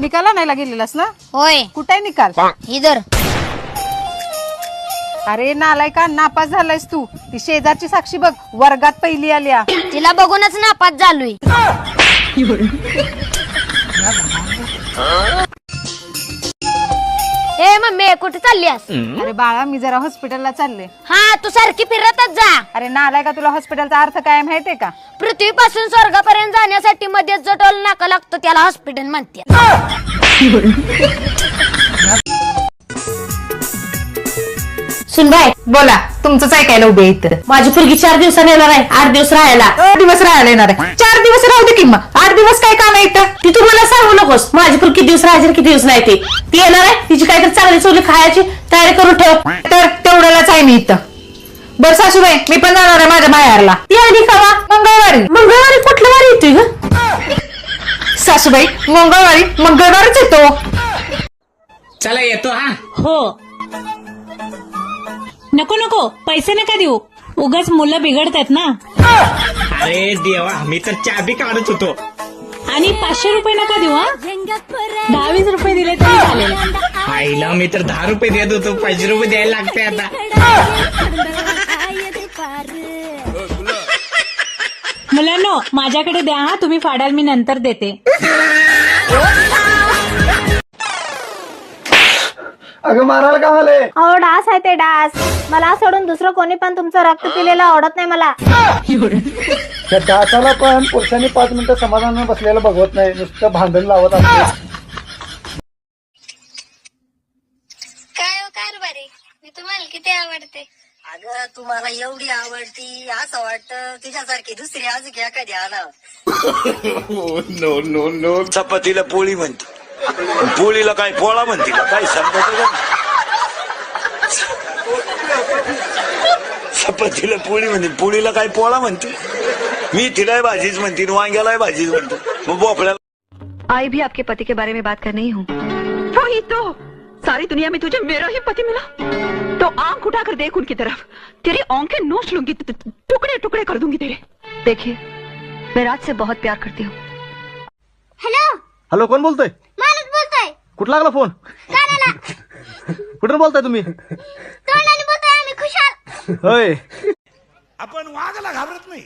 निकाल आणायला गेलेलास ना? होय. कुठे निकाल? इधर. अरे नालायका, नापास झालायस तू. ती शेजारची साक्षी बघ, वर्गात पहिली आल्या. तिला बघूनच नापास झालोय. ए मम्मी कुठे चाललीस? अरे बाळा, मी जरा हॉस्पिटलला चालले. हा तू सारखी फिरतच जा. अरे नालायका, तुला हॉस्पिटलचा अर्थ काय माहितीये का? पृथ्वीपासून स्वर्गापर्यंत जाण्यासाठी मध्ये जो टोल नाका लागतो त्याला हॉस्पिटल म्हणते. सुनबाई बोला, तुमचंच ऐकायला उभे इथं. माझी मुलगी 4 दिवसांनी येणार आहे, 8 दिवस राहायला. 8 दिवस राहायला येणार आहे. 4 दिवस राहू दे की मग. 8 दिवस काय काम आहे इथं? ती तुम्हाला सांगू नकोस. माझी मुलगी किती दिवस राहायची किती दिवस नाही ती येणार आहे. तिची काहीतरी चांगली चवली खायची तयारी करून ठेव. तर तेवढ्यालाच आहे मी इथं. बरं सासूबाई, मी पण जाणार आहे माझ्या माहेरला. ती आधी खावा. मंगळवारी कुठलं वारी येतोय ग? सासूबाई, मंगळवारीच येतो. चला येतो हा. हो. नको पैसे नका देऊ, उगाच मुलं बिघडतात ना. अरे देवा, मी तर चाबी काढत होतो. आणि 500 रुपये नका देऊ. हा 10-20 रुपये दिले तरी चालेल. आईला मी तर 10 रुपये देत होतो, 5 रुपये द्यायला लागते आता. मुलांनो माझ्याकडे द्या हा, तुम्ही फाडाल मी नंतर देते. अगं मारायला का आले? अहो डास आहे ते डास. मला सोडून दुसरं कोणी पण तुमचं रक्त पिलेलं आवडत नाही मला. त्या डासाला पण पुरुषांनी 5 मिनिटं समाधान बसलेलं बघवत नाही, नुसतं भांडण लावत असते. काय हो कारभारी, मी तुम्हाला किती आवडते. अगं तुम्हाला एवढी आवडती असं वाटतं तुझ्यासारखी दुसरी अजून एखादी आला. No no no. चपातीला पोळी म्हणते, पोळीला काय पोळा म्हणते का काय समजत? चपातीला पोळी म्हणते, पोळीला काय पोळा म्हणते. मी तिलाय भाजीच म्हणते, वांग्यालाय भाजीच म्हणतो. मग बोपड्याला. आई भी आपके पति के बारे में बात कर नहीं हूँ. वही तो, सारी दुनिया में तुझे मेरा ही पति मिला तो आंख उठाकर देख उनकी तरफ. तेरी आंखें नोच लूंगी, टुकड़े टुकड़े कर दूंगी तेरे. देखिए मैं राज से बहुत प्यार करती हूँ. हॅलो हॅलो, कोण बोलतोय? माणूस बोलतोय. कुठं लागला फोन? कानाला. कुठून बोलताय तुम्ही? तोंडाने बोलतोय आम्ही खुशाल. होय. आपण वाघाला घाबरत नाही,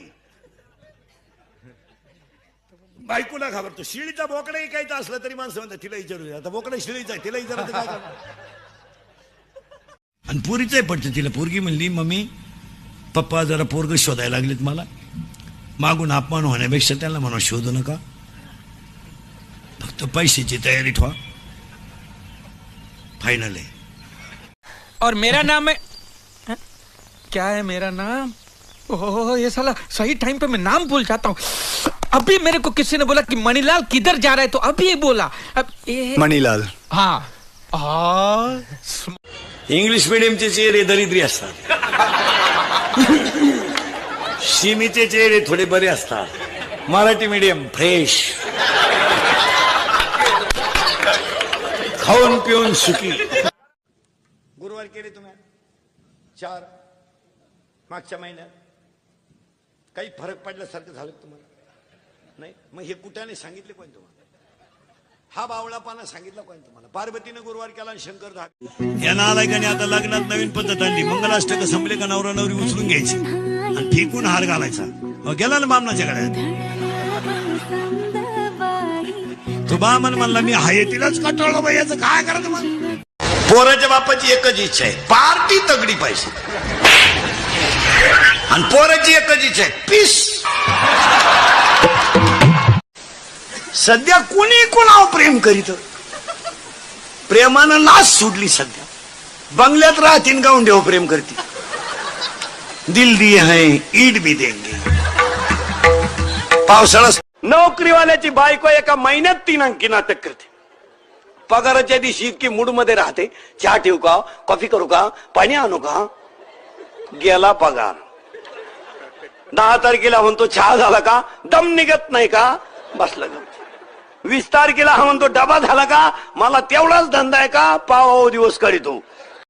बायकोला घाबरतो. शिळीचा बोकडा ऐकायचा असलं तरी माणसं म्हणतात तिला विचारू. आता बोकडा शिळीचा आहे, तिला विचारायचं काय करणार? आणि पोरीचंही पडतं तिला. पोरगी म्हणली, मम्मी पप्पा जरा पोरग शोधायला लागलेत मला. मागून अपमान होण्यापेक्षा त्यांना म्हणा शोधू नका, फक्त पैशाची तयारी ठेवा. फायनल है. और मेरा नाम है क्या है मेरा नाम? ओह ये साला सही टाइम पे मैं नाम भूल जाता हूँ. अभी मेरे को किसी ने बोला कि मणिलाल किधर जा रहा है, तो अभी बोला मणिलाल. हाँ. इंग्लिश मीडियमचे चेहरे दरिद्री असतात, शिमीचे चेहरे थोडे बरे असतात, मराठी मीडियम फ्रेश, खाऊन पिऊन सुखी. गुरुवार केले तुम्ही 4 मागच्या महिन्यात. काही फरक पडल्यासारखं झालं तुम्हाला? नाही. मग हे कुठाने सांगितले कोण तुम्हाला? हा बावळापणा सांगितला कोण तुम्हाला? पार्वतीनं गुरुवार केला आणि शंकर धाक. या नालायकाने आता लग्नात नवीन पद्धत आणली. मंगलाष्टक संपले का नवरा नवरी उचलून घ्यायची आणि फेकून हार घालायचा. गेला ना बामणाच्या गळ्यात. तो बामन म्हणला, मी हाय तिलाच कटाळलो बाई, याचं काय करायचं? मग पोराच्या बापाची एकच इच्छा आहे, पार्टी तगडी पाहिजे. आणि पोराची एकच इच्छा आहे, पीस. सध्या कुणी कुणावर प्रेम करीत? प्रेमानं लाच सोडली सध्या. बंगल्यात राहतीन गाऊन देव प्रेम करती. दिल दिए हैं ईद भी देंगे. पावसाळा. नोकरीवाल्याची बायको एका महिन्यात 3 अंकी नाटक करते. पगाराच्या दिवशी इतकी मूड मध्ये राहते, चहा ठेवू का, कॉफी करू का, पाणी आणू का. गेला पगार. 10 तारखेला म्हणतो चहा झाला का, दम निघत नाही का, बसला. 20 तारखेला हा म्हणतो डबा झाला का, मला तेवढाच धंदा आहे का, पाव दिवस काढतो.